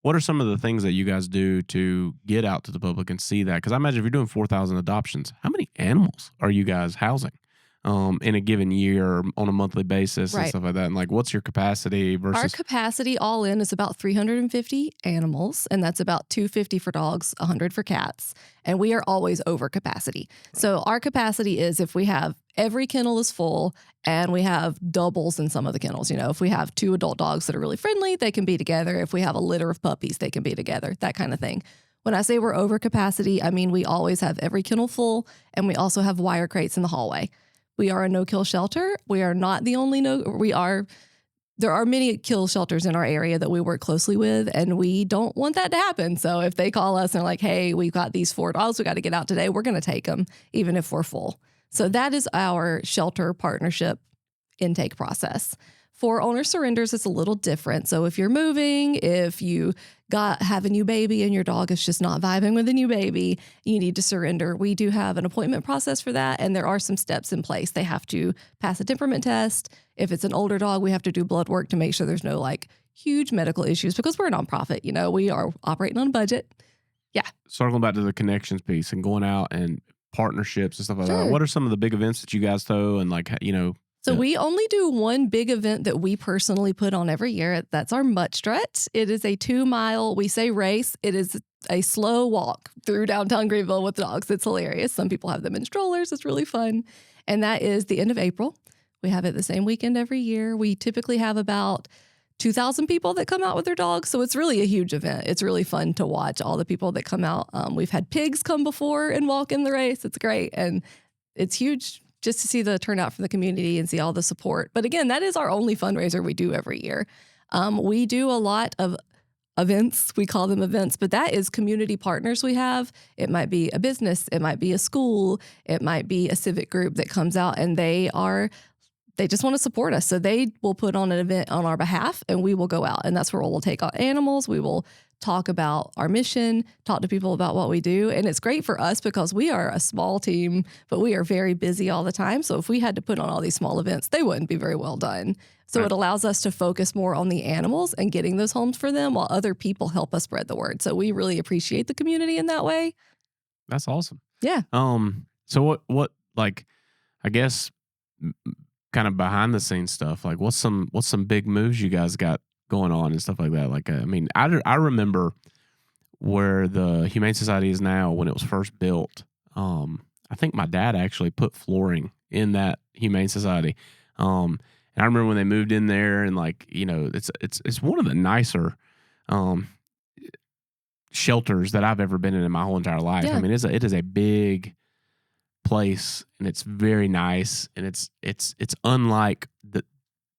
what are some of the things that you guys do to get out to the public and see that? Because I imagine if you're doing 4,000 adoptions, how many animals are you guys housing in a given year or on a monthly basis and Right. stuff like that? And like, what's your capacity Our versus? capacity all in is about 350 animals, and that's about 250 for dogs, 100 for cats. And we are always over capacity. So our capacity is if we have every kennel is full and we have doubles in some of the kennels. You know, if we have 2 adult dogs that are really friendly, they can be together. If we have a litter of puppies, they can be together, that kind of thing. When I say we're over capacity, I mean we always have every kennel full, and we also have wire crates in the hallway. We are a no-kill shelter. We are not the only there are many kill shelters in our area that we work closely with, and we don't want that to happen. So if they call us and are like, hey, we've got these 4 dogs, we got to get out today, we're going to take them, even if we're full. So that is our shelter partnership intake process. For owner surrenders, it's a little different. So if you're moving, if you have a new baby and your dog is just not vibing with a new baby, you need to surrender. We do have an appointment process for that, and there are some steps in place. They have to pass a temperament test. If it's an older dog, we have to do blood work to make sure there's no like huge medical issues because we're a nonprofit. You know, we are operating on a budget. Yeah. Circling back to the connections piece and going out and partnerships and stuff like that. Sure. What are some of the big events that you guys throw and like, you know? So we only do one big event that we personally put on every year. That's our Mutt Strut. It is a 2-mile, we say race. It is a slow walk through downtown Greenville with dogs. It's hilarious. Some people have them in strollers. It's really fun. And that is the end of April. We have it the same weekend every year. We typically have about 2,000 people that come out with their dogs. So it's really a huge event. It's really fun to watch all the people that come out. We've had pigs come before and walk in the race. It's great. And it's huge just to see the turnout from the community and see all the support. But again, that is our only fundraiser we do every year. We do a lot of events. We call them events, but that is community partners we have. It might be a business. It might be a school. It might be a civic group that comes out, and they just want to support us. So they will put on an event on our behalf, and we will go out. And that's where we'll take on animals. We will talk about our mission, talk to people about what we do. And it's great for us because we are a small team, but we are very busy all the time. So if we had to put on all these small events, they wouldn't be very well done. So It allows us to focus more on the animals and getting those homes for them while other people help us spread the word. So we really appreciate the community in that way. That's awesome. Yeah. So what like, I guess kind of behind the scenes stuff, like what's some big moves you guys got going on and stuff like that? Like, I mean, I remember where the Humane Society is now when it was first built. I think my dad actually put flooring in that Humane Society. And I remember when they moved in there and like, you know, it's one of the nicer, shelters that I've ever been in my whole entire life. Yeah. I mean, it is a big place and it's very nice and it's unlike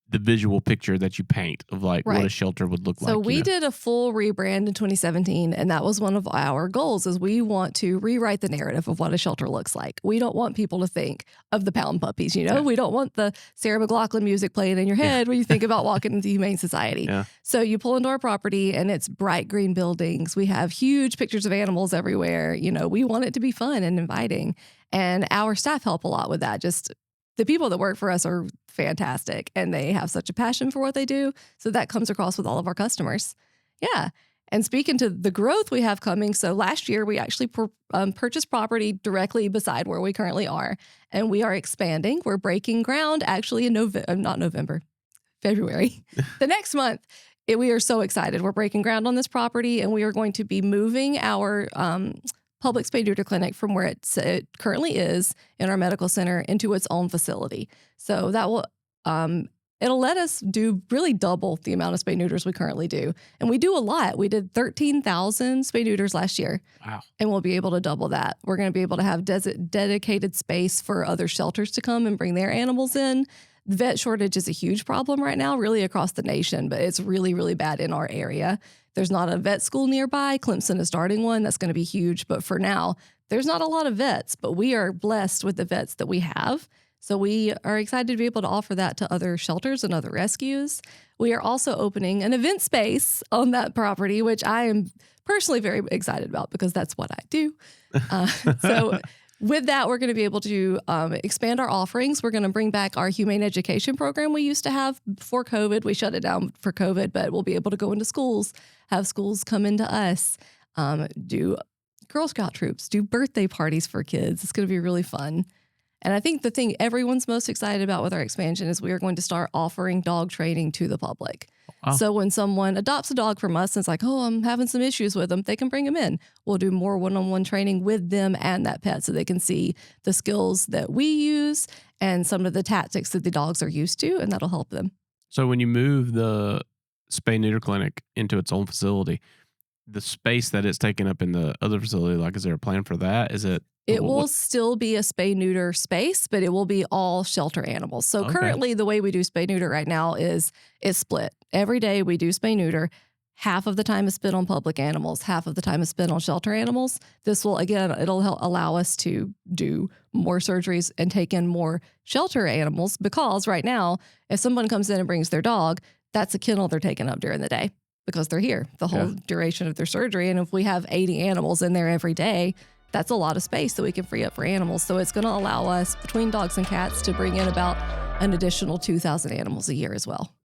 the visual picture that you paint of like what a shelter would look like. So we did a full rebrand in 2017, and that was one of our goals is we want to rewrite the narrative of what a shelter looks like. We don't want people to think of the pound puppies, you know? Yeah. We don't want the Sarah McLachlan music playing in your head when you think about walking into the Humane Society. Yeah. So you pull into our property and it's bright green buildings. We have huge pictures of animals everywhere. You know, we want it to be fun and inviting. And our staff help a lot with that. Just the people that work for us are fantastic and they have such a passion for what they do. So that comes across with all of our customers. Yeah. And speaking to the growth we have coming, so last year we actually purchased property directly beside where we currently are. And we are expanding. We're breaking ground actually in February, the next month. We are so excited. We're breaking ground on this property and we are going to be moving our public spay neuter clinic from where it currently is in our medical center into its own facility. So that will, it'll let us do really double the amount of spay neuters we currently do. And we do a lot. We did 13,000 spay neuters last year. Wow. And we'll be able to double that. We're going to be able to have dedicated space for other shelters to come and bring their animals in. The vet shortage is a huge problem right now, really across the nation, but it's really, really bad in our area. There's not a vet school nearby. Clemson is starting one. That's going to be huge. But for now, there's not a lot of vets, but we are blessed with the vets that we have. So we are excited to be able to offer that to other shelters and other rescues. We are also opening an event space on that property, which I am personally very excited about because that's what I do. So With that, we're going to be able to expand our offerings. We're going to bring back our humane education program we used to have before COVID. We shut it down for COVID, but we'll be able to go into schools, have schools come into us, do Girl Scout troops, do birthday parties for kids. It's going to be really fun. And I think the thing everyone's most excited about with our expansion is we are going to start offering dog training to the public. Wow. So when someone adopts a dog from us and it's like, oh, I'm having some issues with them, they can bring them in. We'll do more one-on-one training with them and that pet so they can see the skills that we use and some of the tactics that the dogs are used to, and that'll help them. So when you move the spay neuter clinic into its own facility, the space that it's taken up in the other facility, like, is there a plan for that? Is it? It will still be a spay neuter space, but it will be all shelter animals. So currently the way we do spay neuter right now is it's split. Every day we do spay neuter. Half of the time is spent on public animals. Half of the time is spent on shelter animals. This will, again, it'll help allow us to do more surgeries and take in more shelter animals, because right now, if someone comes in and brings their dog, that's a kennel they're taking up during the day because they're here the whole duration of their surgery. And if we have 80 animals in there every day, that's a lot of space that we can free up for animals. So it's going to allow us, between dogs and cats, to bring in about an additional 2,000 animals a year as well.